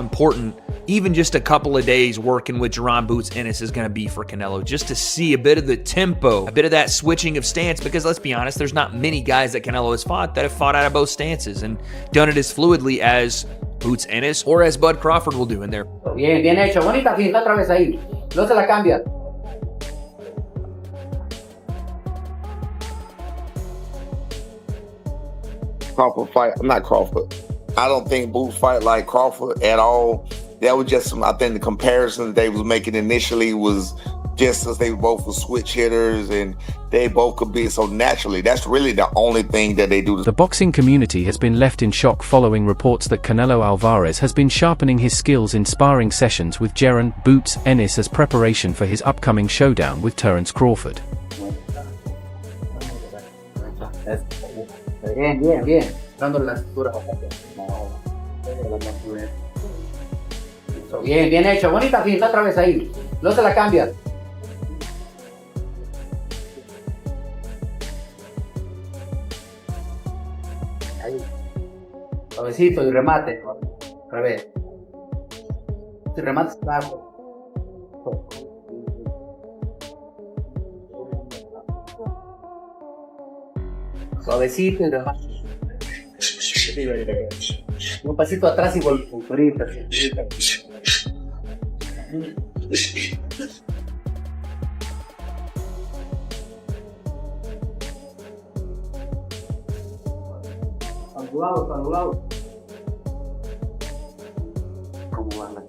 important even just a couple of days working with Jaron "Boots" Ennis is going to be for Canelo, just to see a bit of the tempo, a bit of that switching of stance, because let's be honest, there's not many guys that Canelo has fought that have fought out of both stances and done it as fluidly as Boots Ennis or as Bud Crawford will do in there. Bien, bien hecho. Bonita finta otra vez ahí. No se la cambia. Crawford fight, not Crawford. I don't think Boots fight like Crawford at all. That was just I think the comparison they was making initially was just as they both were switch hitters and they both could be so naturally. That's really the only thing that they do. The boxing community has been left in shock following reports that Canelo Alvarez has been sharpening his skills in sparring sessions with Jaron "Boots" Ennis as preparation for his upcoming showdown with Terence Crawford. Bien, bien, bien. Dándole la cintura. Bien, bien hecho. Bonita finta otra vez ahí. No se la cambia. Ahí. Suavecito y remate. Al revés. Si remates largo. Suavecito y remate. Un pasito atrás y volterita. Saludado. ¿Cómo va la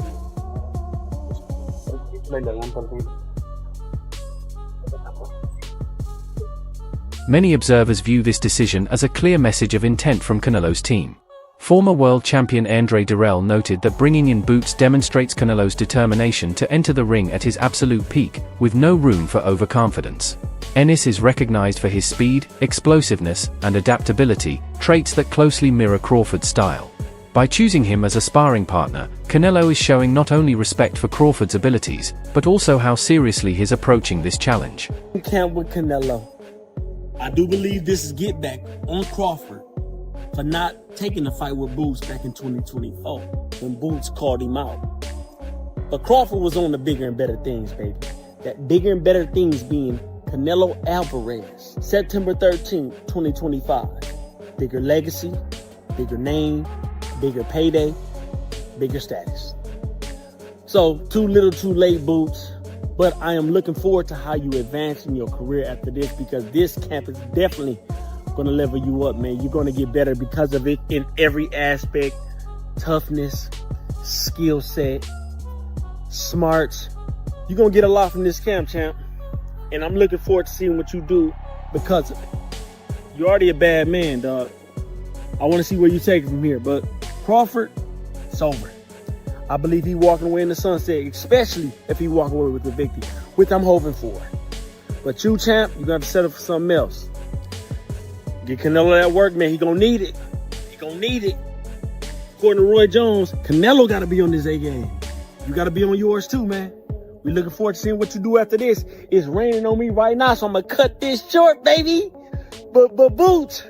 Many observers view this decision as a clear message of intent from Canelo's team. Former world champion Andre Dirrell noted that bringing in Boots demonstrates Canelo's determination to enter the ring at his absolute peak, with no room for overconfidence. Ennis is recognized for his speed, explosiveness, and adaptability, traits that closely mirror Crawford's style. By choosing him as a sparring partner, Canelo is showing not only respect for Crawford's abilities, but also how seriously he's approaching this challenge. Camp with Canelo. I do believe this is get back on Crawford for not taking the fight with Boots back in 2024 when Boots called him out. But Crawford was on the bigger and better things, baby. That bigger and better things being Canelo Alvarez, September 13th, 2025. Bigger legacy, bigger name, bigger payday, bigger status. So, too little, too late, Boots. But I am looking forward to how you advance in your career after this, because this camp is definitely going to level you up, man. You're going to get better because of it in every aspect. Toughness, skill set, smarts. You're going to get a lot from this camp, champ. And I'm looking forward to seeing what you do because of it. You're already a bad man, dog. I want to see where you take it from here. But Crawford, it's over. I believe he walking away in the sunset, especially if he walk away with the victory, which I'm hoping for. But you, champ, you're going to have to settle for something else. Get Canelo that work, man. He going to need it. He going to need it. According to Roy Jones, Canelo got to be on his A game. You got to be on yours too, man. We looking forward to seeing what you do after this. It's raining on me right now, so I'm going to cut this short, baby. But Boots,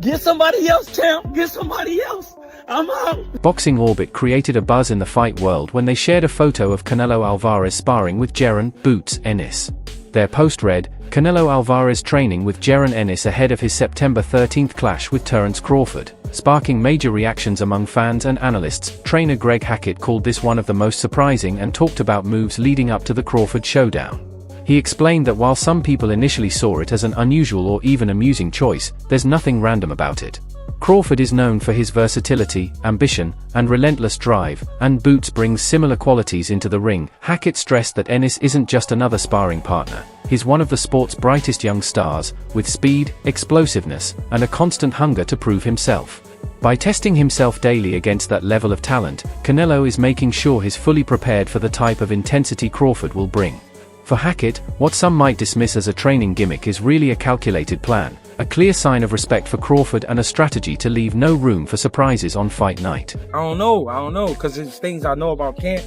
get somebody else, champ. Get somebody else. I'm out. Boxing Orbit created a buzz in the fight world when they shared a photo of Canelo Alvarez sparring with Jaron "Boots" Ennis. Their post read, "Canelo Alvarez training with Jaron Ennis ahead of his September 13th clash with Terence Crawford," sparking major reactions among fans and analysts. Trainer Greg Hackett called this one of the most surprising and talked about moves leading up to the Crawford showdown. He explained that while some people initially saw it as an unusual or even amusing choice, there's nothing random about it. Crawford is known for his versatility, ambition, and relentless drive, and Boots brings similar qualities into the ring. Hackett stressed that Ennis isn't just another sparring partner, he's one of the sport's brightest young stars, with speed, explosiveness, and a constant hunger to prove himself. By testing himself daily against that level of talent, Canelo is making sure he's fully prepared for the type of intensity Crawford will bring. For Hackett, what some might dismiss as a training gimmick is really a calculated plan, a clear sign of respect for Crawford and a strategy to leave no room for surprises on fight night. I don't know, because there's things I know about camp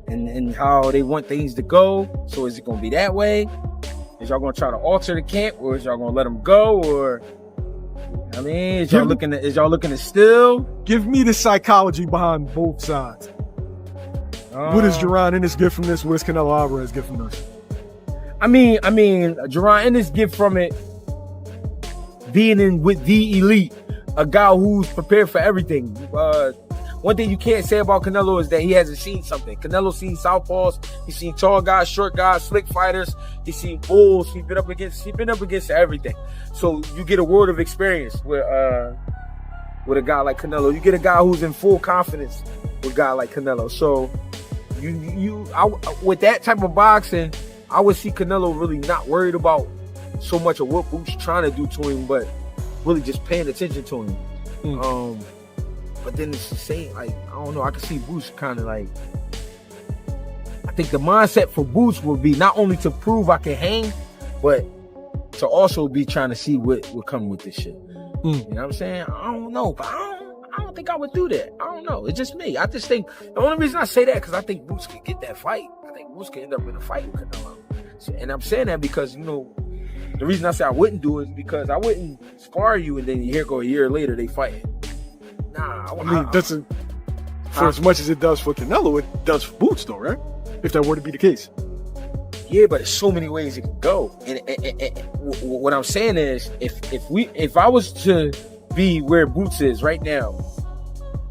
and how they want things to go. So is it going to be that way? Is y'all going to try to alter the camp, or is y'all going to let them go, or I mean, is y'all looking to still? Give me the psychology behind both sides. What does Jaron Ennis get from this? What does Canelo Alvarez get from this? I mean, Jaron Ennis get from it being in with the elite, a guy who's prepared for everything. One thing you can't say about Canelo is that he hasn't seen something. Canelo's seen southpaws, he's seen tall guys, short guys, slick fighters, he's seen bulls, he's been up against everything. So you get a world of experience with a guy like Canelo. You get a guy who's in full confidence with a guy like Canelo. So with that type of boxing, I would see Canelo really not worried about so much of what Boots trying to do to him, but really just paying attention to him. But then it's the same, like, I don't know, I can see Boots kind of like, I think the mindset for Boots would be not only to prove I can hang, but to also be trying to see what would come with this shit. You know what I'm saying? I don't know, but I don't think I would do that. I don't know. It's just me. I just think, the only reason I say that, because I think Boots could get that fight. I think Boots could end up in a fight with Canelo. And I'm saying that because, you know, the reason I say I wouldn't do it is because I wouldn't spar you and then here go a year later they fight. Nah, I mean, for as much as it does for Canelo, it does for Boots, though, right? If that were to be the case. Yeah, but there's so many ways it can go. And what I'm saying is, if I was to be where Boots is right now,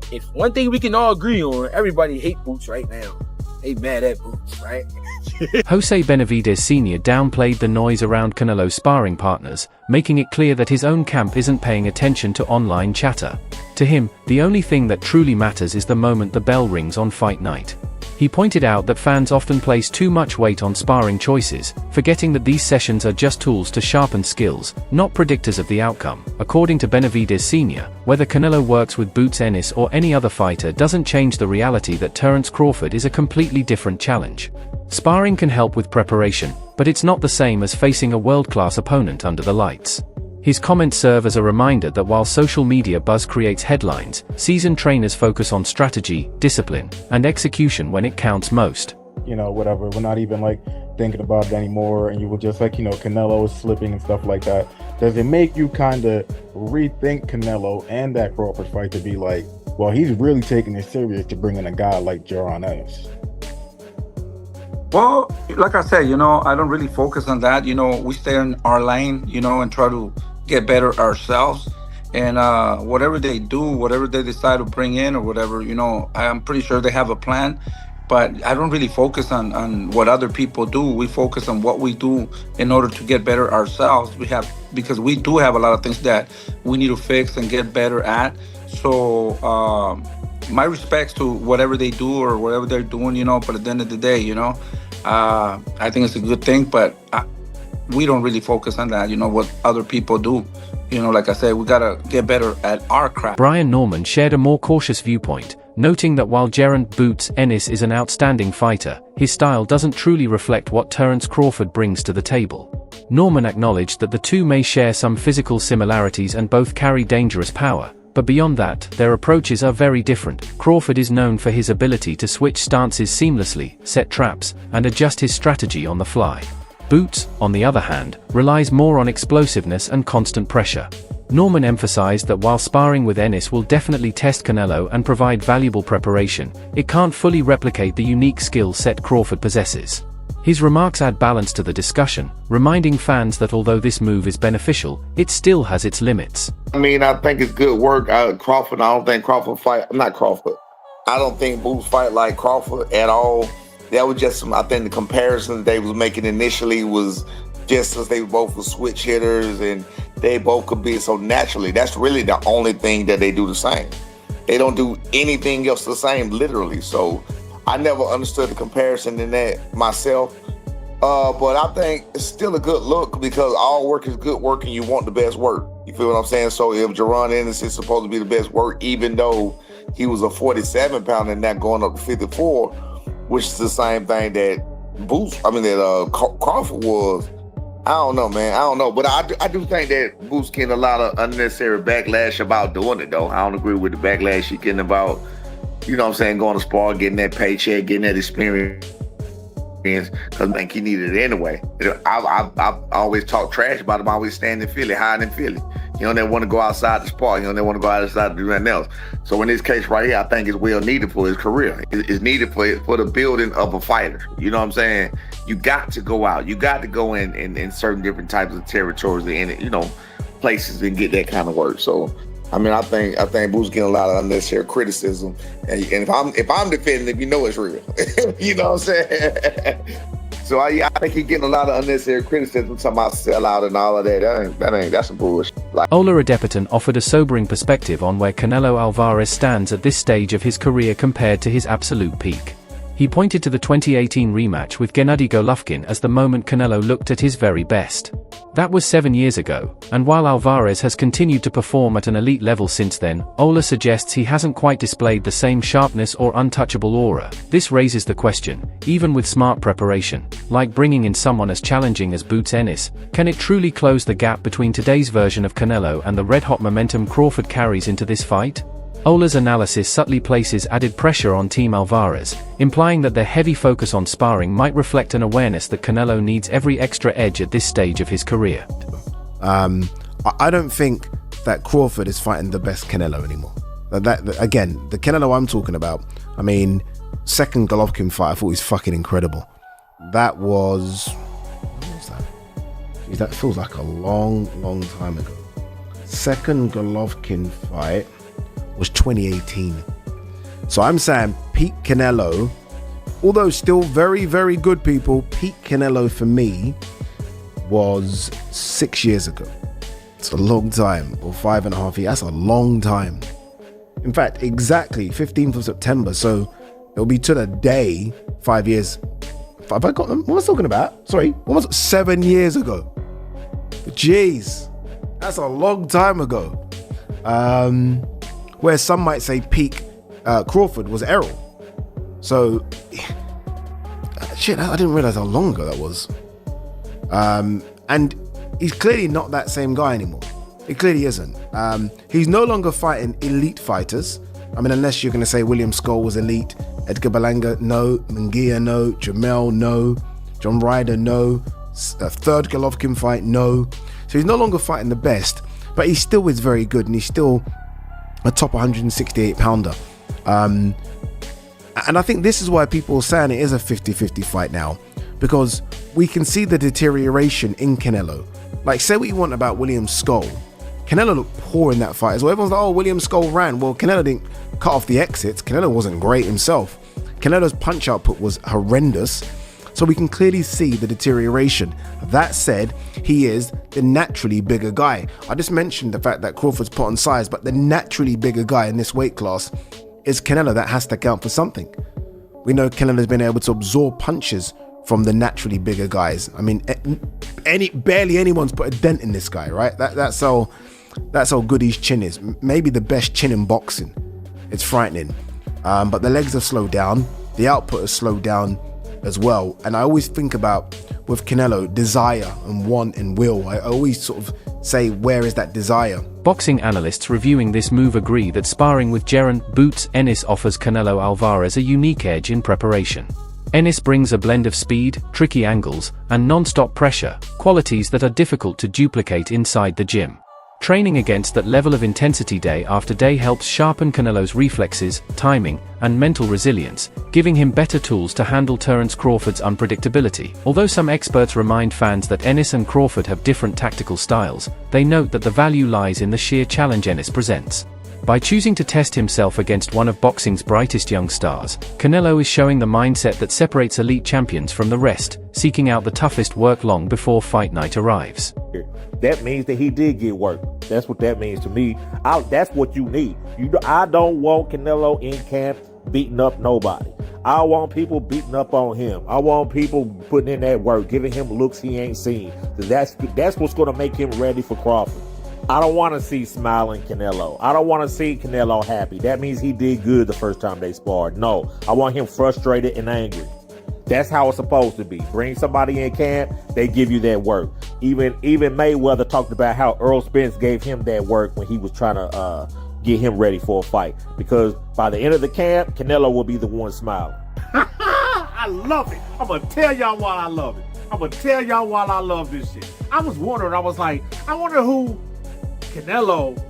if one thing we can all agree on, everybody hate Boots right now. They mad at Boots, right? Jose Benavidez Sr. downplayed the noise around Canelo's sparring partners, making it clear that his own camp isn't paying attention to online chatter. To him, the only thing that truly matters is the moment the bell rings on fight night. He pointed out that fans often place too much weight on sparring choices, forgetting that these sessions are just tools to sharpen skills, not predictors of the outcome. According to Benavidez Sr., whether Canelo works with Boots Ennis or any other fighter doesn't change the reality that Terence Crawford is a completely different challenge. Sparring can help with preparation, but it's not the same as facing a world-class opponent under the lights. His comments serve as a reminder that while social media buzz creates headlines, seasoned trainers focus on strategy, discipline, and execution when it counts most. You know, whatever, we're not even like thinking about it anymore, and you were just like, you know, Canelo is slipping and stuff like that. Does it make you kind of rethink Canelo and that Crawford fight to be like, well, he's really taking it serious to bring in a guy like Jaron Ennis? Well, like I said, you know, I don't really focus on that. You know, we stay in our lane, you know, and try to get better ourselves. And whatever they do, whatever they decide to bring in or whatever, you know, I'm pretty sure they have a plan. But I don't really focus on what other people do. We focus on what we do in order to get better ourselves. Because we do have a lot of things that we need to fix and get better at. So my respects to whatever they do or whatever they're doing, you know, but at the end of the day, you know, I think it's a good thing, but we don't really focus on that, you know, what other people do. You know, like I said, we gotta get better at our craft. Brian Norman shared a more cautious viewpoint, noting that while Jaron "Boots" Ennis is an outstanding fighter, his style doesn't truly reflect what Terence Crawford brings to the table. Norman acknowledged that the two may share some physical similarities and both carry dangerous power, but beyond that, their approaches are very different. Crawford is known for his ability to switch stances seamlessly, set traps, and adjust his strategy on the fly. Boots, on the other hand, relies more on explosiveness and constant pressure. Norman emphasized that while sparring with Ennis will definitely test Canelo and provide valuable preparation, it can't fully replicate the unique skill set Crawford possesses. His remarks add balance to the discussion, reminding fans that although this move is beneficial, it still has its limits. I mean, I think it's good work. Crawford, I don't think Crawford fight, not Crawford. I don't think Boots fight like Crawford at all. That was just I think the comparison they was making initially was just as they both were switch hitters and they both could be so naturally. That's really the only thing that they do the same. They don't do anything else the same, literally. So I never understood the comparison in that myself. But I think it's still a good look because all work is good work and you want the best work. You feel what I'm saying? So if Jaron Ennis is supposed to be the best work, even though he was a 47-pounder and not going up to 54, which is the same thing that Crawford was. I don't know, man. I don't know. But I do think that Boots getting a lot of unnecessary backlash about doing it, though. I don't agree with the backlash he getting about, you know what I'm saying, going to spar, getting that paycheck, getting that experience. Because I think he needed it anyway. I always talk trash about him, always staying in Philly, hiding in Philly. He don't ever want to go outside the spar. He don't ever want to go outside to do nothing else. So in this case right here, I think it's well needed for his career. It's needed for the building of a fighter. You know what I'm saying? You got to go out. You got to go in certain different types of territories and, you know, places and get that kind of work. So I mean, I think Boots getting a lot of unnecessary criticism, and if I'm defending him, you know it's real. You know what I'm saying? So I think he's getting a lot of unnecessary criticism, talking about sellout and all of that. That's some bullshit. Like, Ola Adepitan offered a sobering perspective on where Canelo Alvarez stands at this stage of his career compared to his absolute peak. He pointed to the 2018 rematch with Gennady Golovkin as the moment Canelo looked at his very best. That was 7 years ago, and while Alvarez has continued to perform at an elite level since then, Ola suggests he hasn't quite displayed the same sharpness or untouchable aura. This raises the question, even with smart preparation, like bringing in someone as challenging as Boots Ennis, can it truly close the gap between today's version of Canelo and the red-hot momentum Crawford carries into this fight? Ola's analysis subtly places added pressure on Team Alvarez, implying that their heavy focus on sparring might reflect an awareness that Canelo needs every extra edge at this stage of his career. I don't think that Crawford is fighting the best Canelo anymore. Again, the Canelo I'm talking about, I mean, second Golovkin fight, I thought was fucking incredible. That was... What was that? Jeez, that feels like a long time ago. Second Golovkin fight was 2018. So I'm saying peak Canelo, although still very, very good people, peak Canelo for me was 6 years ago. It's a long time, or 5.5 years. That's a long time. In fact, exactly 15th of September. So it'll be to the day 5 years. Have I got them? What was I talking about? Sorry, almost 7 years ago. Jeez, that's a long time ago. Where some might say peak Crawford was Errol. So, shit, I didn't realize how long ago that was. And he's clearly not that same guy anymore. He clearly isn't. He's no longer fighting elite fighters. I mean, unless you're going to say William Skoll was elite, Edgar Berlanga, no, Munguia, no, Jamel, no, John Ryder, no, third Golovkin fight, no. So he's no longer fighting the best, but he still is very good, and he's still a top 168 pounder. And I think this is why people are saying it is a 50-50 fight now, because we can see the deterioration in Canelo. Like, say what you want about William Skoll, Canelo looked poor in that fight as well. Everyone's like, oh, William Skoll ran. Well, Canelo didn't cut off the exits. Canelo wasn't great himself. Canelo's punch output was horrendous. So we can clearly see the deterioration. That said, he is the naturally bigger guy. I just mentioned the fact that Crawford's put on size, but the naturally bigger guy in this weight class is Canelo. That has to count for something. We know Canelo's been able to absorb punches from the naturally bigger guys. I mean, barely anyone's put a dent in this guy, right? That's how good his chin is. Maybe the best chin in boxing. It's frightening. But the legs have slowed down. The output has slowed down as well. And I always think about, with Canelo, desire and want and will. I always sort of say, where is that desire? Boxing analysts reviewing this move agree that sparring with Jaron "Boots" Ennis offers Canelo Alvarez a unique edge in preparation. Ennis brings a blend of speed, tricky angles, and non-stop pressure, qualities that are difficult to duplicate inside the gym. Training against that level of intensity day after day helps sharpen Canelo's reflexes, timing, and mental resilience, giving him better tools to handle Terence Crawford's unpredictability. Although some experts remind fans that Ennis and Crawford have different tactical styles, they note that the value lies in the sheer challenge Ennis presents. By choosing to test himself against one of boxing's brightest young stars, Canelo is showing the mindset that separates elite champions from the rest, seeking out the toughest work long before fight night arrives. That means that he did get work. That's what that means to me. That's what you need. I don't want Canelo in camp beating up nobody. I want people beating up on him. I want people putting in that work, giving him looks he ain't seen. That's what's going to make him ready for Crawford. I don't want to see smiling Canelo. I don't want to see Canelo happy. That means he did good the first time they sparred. No, I want him frustrated and angry. That's how it's supposed to be. Bring somebody in camp, they give you that work. Even Mayweather talked about how Earl Spence gave him that work when he was trying to get him ready for a fight. Because by the end of the camp, Canelo will be the one smiling. I love it. I'm going to tell y'all why I love it. I'm going to tell y'all why I love this shit. I was wondering, I was like, I wonder who Canelo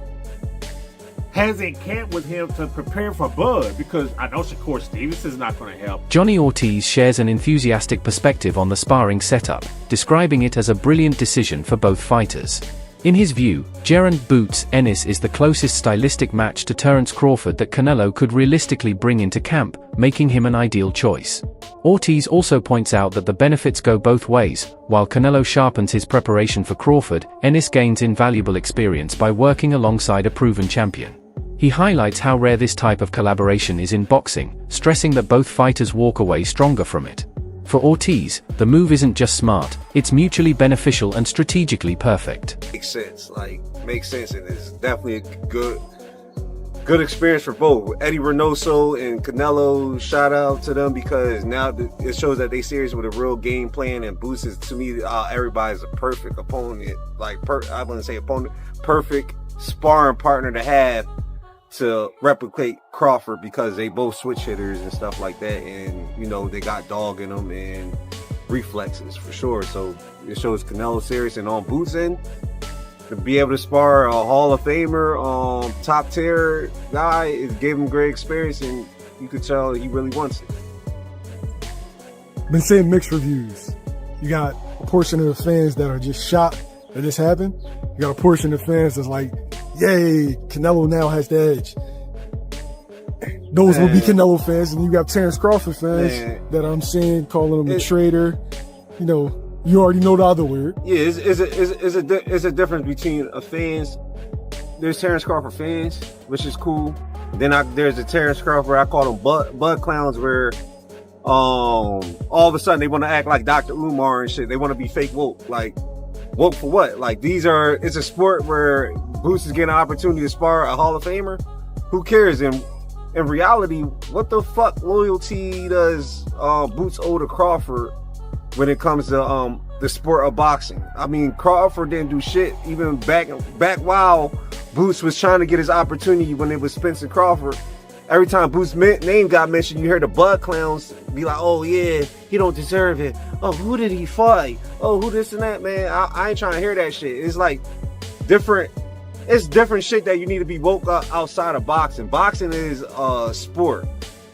has in camp with him to prepare for Bud, because I know Shakur Stevenson's not going to help. Johnny Ortiz shares an enthusiastic perspective on the sparring setup, describing it as a brilliant decision for both fighters. In his view, Jaron "Boots" Ennis is the closest stylistic match to Terence Crawford that Canelo could realistically bring into camp, making him an ideal choice. Ortiz also points out that the benefits go both ways. While Canelo sharpens his preparation for Crawford, Ennis gains invaluable experience by working alongside a proven champion. He highlights how rare this type of collaboration is in boxing, stressing that both fighters walk away stronger from it. For Ortiz, the move isn't just smart, it's mutually beneficial and strategically perfect. Makes sense, and it's definitely a good experience for both. Eddie Reynoso and Canelo, shout out to them, because now it shows that they serious with a real game plan, and Boots is, to me, everybody's a perfect opponent. I wouldn't say opponent, perfect sparring partner to have to replicate Crawford, because they both switch hitters and stuff like that, and they got dog in them and reflexes for sure. So it shows Canelo serious, and on Boots' end, to be able to spar a Hall of Famer, top tier guy, it gave him great experience, and you could tell he really wants it. Been seeing mixed reviews. You got a portion of the fans that are just shocked that this happened. You got a portion of the fans that's like, yay, Canelo now has the edge. Those will be Canelo fans, and you got Terence Crawford fans that I'm seeing calling him a traitor. You already know the other word. Yeah, it's a difference between fans. There's Terence Crawford fans, which is cool. Then there's the Terence Crawford, I call them bud clowns, where all of a sudden they want to act like Dr. Umar and shit. They want to be fake woke. Like, woke for what? Like, it's a sport where Boots is getting an opportunity to spar a Hall of Famer. Who cares? And in reality, what the fuck loyalty does Boots owe to Crawford when it comes to the sport of boxing? I mean, Crawford didn't do shit even back while Boots was trying to get his opportunity when it was Spencer Crawford. Every time Boots' name got mentioned, you heard the bud clowns be like, oh yeah, he don't deserve it. Oh, who did he fight? Oh, who this and that, man. I ain't trying to hear that shit. It's like different shit that you need to be woke up outside of boxing. Boxing is a sport.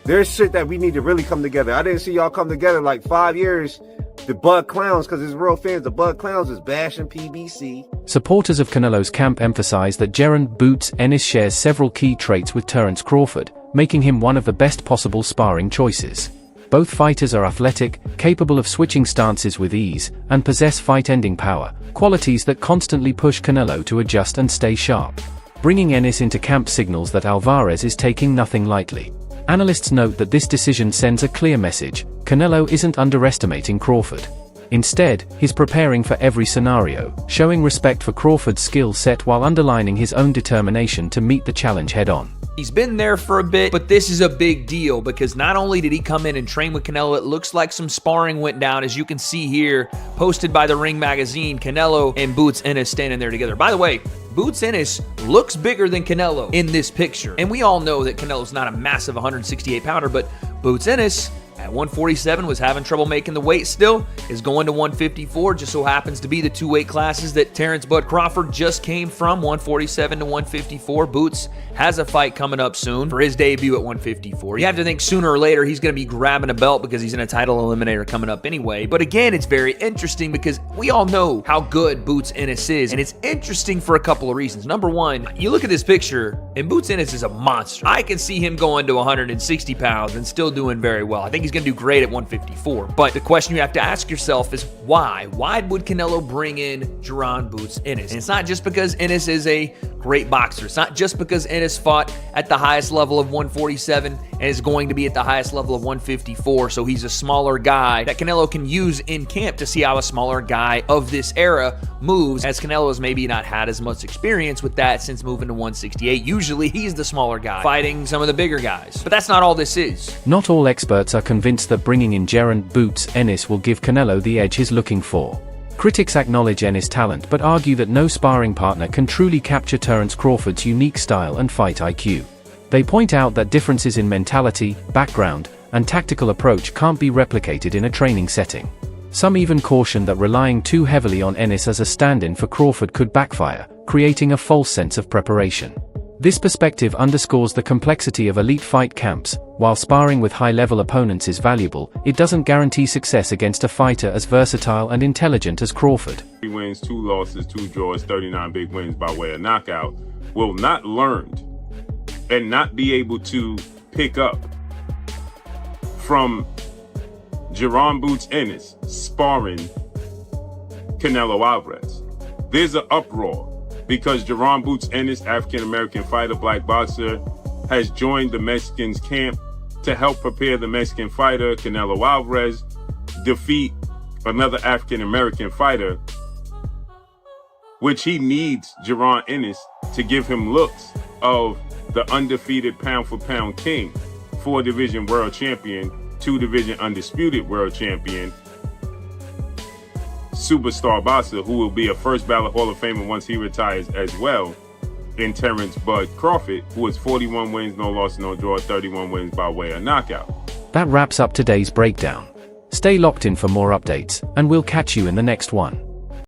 There's shit that we need to really come together. I didn't see y'all come together like 5 years. The bud clowns, because it's real fans, the bud clowns is bashing PBC. Supporters of Canelo's camp emphasize that Jaron "Boots" Ennis shares several key traits with Terence Crawford, making him one of the best possible sparring choices. Both fighters are athletic, capable of switching stances with ease, and possess fight-ending power, qualities that constantly push Canelo to adjust and stay sharp. Bringing Ennis into camp signals that Alvarez is taking nothing lightly. Analysts note that this decision sends a clear message: Canelo isn't underestimating Crawford. Instead, he's preparing for every scenario, showing respect for Crawford's skill set while underlining his own determination to meet the challenge head-on. He's been there for a bit, but this is a big deal because not only did he come in and train with Canelo, it looks like some sparring went down, as you can see here, posted by the Ring magazine, Canelo and Boots Ennis standing there together. By the way, Boots Ennis looks bigger than Canelo in this picture. And we all know that Canelo's not a massive 168-pounder, but Boots Ennis at 147 was having trouble making the weight still, is going to 154, just so happens to be the two weight classes that Terence "Bud" Crawford just came from, 147 to 154. Boots has a fight coming up soon for his debut at 154. You have to think sooner or later he's going to be grabbing a belt because he's in a title eliminator coming up anyway. But again, it's very interesting because we all know how good Boots Ennis is, and it's interesting for a couple of reasons. Number one, you look at this picture, and Boots Ennis is a monster. I can see him going to 160 pounds and still doing very well. I think he's going to do great at 154. But the question you have to ask yourself is why? Why would Canelo bring in Jaron "Boots" Ennis? And it's not just because Ennis is a great boxer. It's not just because Ennis fought at the highest level of 147 and is going to be at the highest level of 154. So he's a smaller guy that Canelo can use in camp to see how a smaller guy of this era moves, as Canelo has maybe not had as much experience with that since moving to 168. Usually he's the smaller guy fighting some of the bigger guys. But that's not all this is. Not all experts are convinced that bringing in Jaron "Boots" Ennis will give Canelo the edge he's looking for. Critics acknowledge Ennis' talent but argue that no sparring partner can truly capture Terence Crawford's unique style and fight IQ. They point out that differences in mentality, background, and tactical approach can't be replicated in a training setting. Some even caution that relying too heavily on Ennis as a stand-in for Crawford could backfire, creating a false sense of preparation. This perspective underscores the complexity of elite fight camps. While sparring with high-level opponents is valuable, it doesn't guarantee success against a fighter as versatile and intelligent as Crawford. 3 wins, 2 losses, 2 draws, 39 big wins by way of knockout, will not learn and not be able to pick up from Jaron Boots Ennis sparring Canelo Alvarez. There's an uproar because Jaron Boots Ennis, African-American fighter, black boxer, has joined the Mexicans' camp to help prepare the Mexican fighter, Canelo Alvarez, defeat another African-American fighter, which he needs Jaron Ennis to give him looks of the undefeated pound-for-pound king, 4-division world champion, 2-division undisputed world champion, superstar boxer who will be a first ballot Hall of Famer once he retires as well, in Terence "Bud" Crawford, who has 41 wins, no loss, no draw, 31 wins by way of knockout. That wraps up today's breakdown. Stay locked in for more updates, and we'll catch you in the next one.